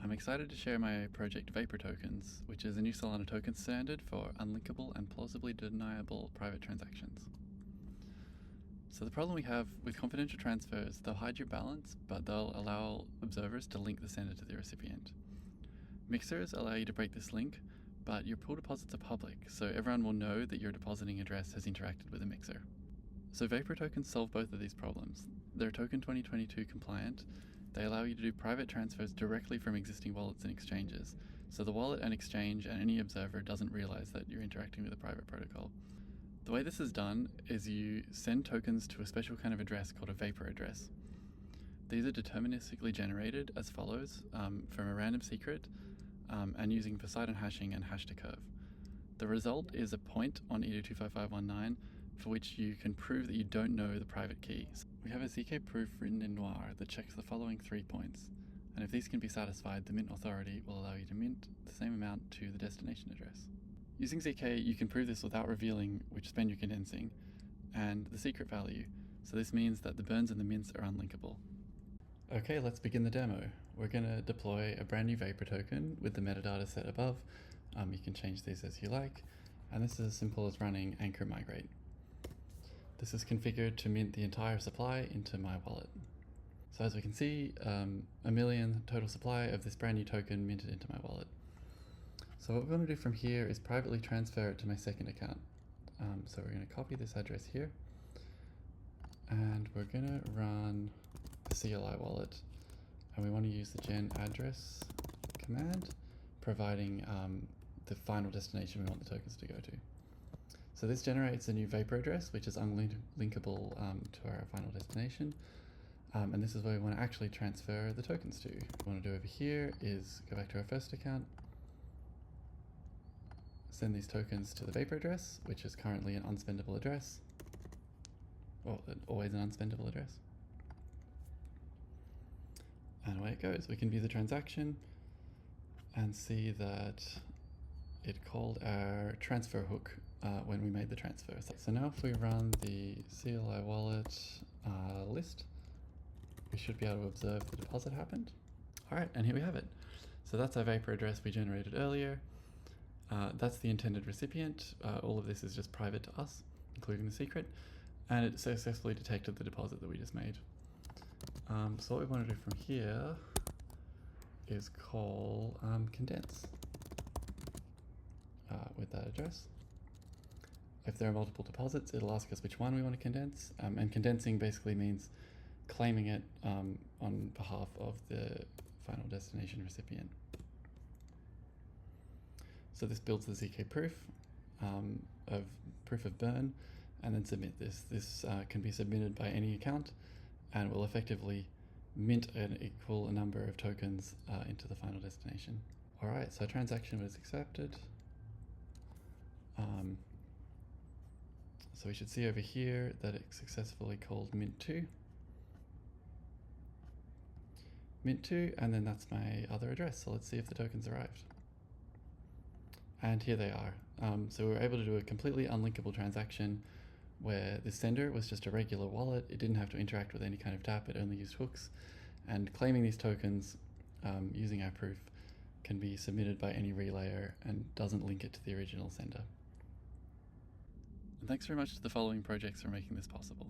I'm excited to share my project Vapor Tokens, which is a new Solana token standard for unlinkable and plausibly deniable private transactions. So the problem we have with confidential transfers, they'll hide your balance, but they'll allow observers to link the sender to the recipient. Mixers allow you to break this link, but your pool deposits are public, so everyone will know that your depositing address has interacted with a mixer. So Vapor tokens solve both of these problems. They're token 2022 compliant. They allow you to do private transfers directly from existing wallets and exchanges, so the wallet and exchange and any observer doesn't realize that you're interacting with a private protocol. The way this is done is you send tokens to a special kind of address called a Vapor address. These are deterministically generated as follows from a random secret and using Poseidon hashing and hash to curve. The result is a point on ED25519 for which you can prove that you don't know the private key. We have a ZK proof written in noir that checks the following 3 points, and if these can be satisfied, the mint authority will allow you to mint the same amount to the destination address. Using ZK, you can prove this without revealing which spend you're condensing, and the secret value, so this means that the burns and the mints are unlinkable. Okay, let's begin the demo. We're going to deploy a brand new Vapor token with the metadata set above. You can change these as you like, and this is as simple as running anchor migrate. This is configured to mint the entire supply into my wallet. So as we can see, 1 million total supply of this brand new token minted into my wallet. So what we're going to do from here is privately transfer it to my second account. So we're going to copy this address here, and we're going to run a CLI wallet, and we want to use the gen address command, providing the final destination we want the tokens to go to. So this generates a new Vapor address, which is unlinkable to our final destination. And this is where we want to actually transfer the tokens to. What we want to do over here is go back to our first account, send these tokens to the Vapor address, which is currently an unspendable address. Well, always an unspendable address. And away it goes. We can view the transaction and see that it called our transfer hook when we made the transfer. So now if we run the CLI wallet list, we should be able to observe the deposit happened. All right, and here we have it. So that's our Vapor address we generated earlier. That's the intended recipient. All of this is just private to us, including the secret, and it successfully detected the deposit that we just made. So what we want to do from here is call condense with that address. If there are multiple deposits, it'll ask us which one we want to condense, and condensing basically means claiming it on behalf of the final destination recipient. So this builds the ZK proof of burn, and then submit this. This can be submitted by any account and will effectively mint an equal number of tokens into the final destination. All right, so transaction was accepted. So we should see over here that it successfully called mint2, and then that's my other address. So let's see if the tokens arrived. And here they are. So we were able to do a completely unlinkable transaction where the sender was just a regular wallet. It didn't have to interact with any kind of tap. It only used hooks. And claiming these tokens using our proof can be submitted by any relayer and doesn't link it to the original sender. And thanks very much to the following projects for making this possible.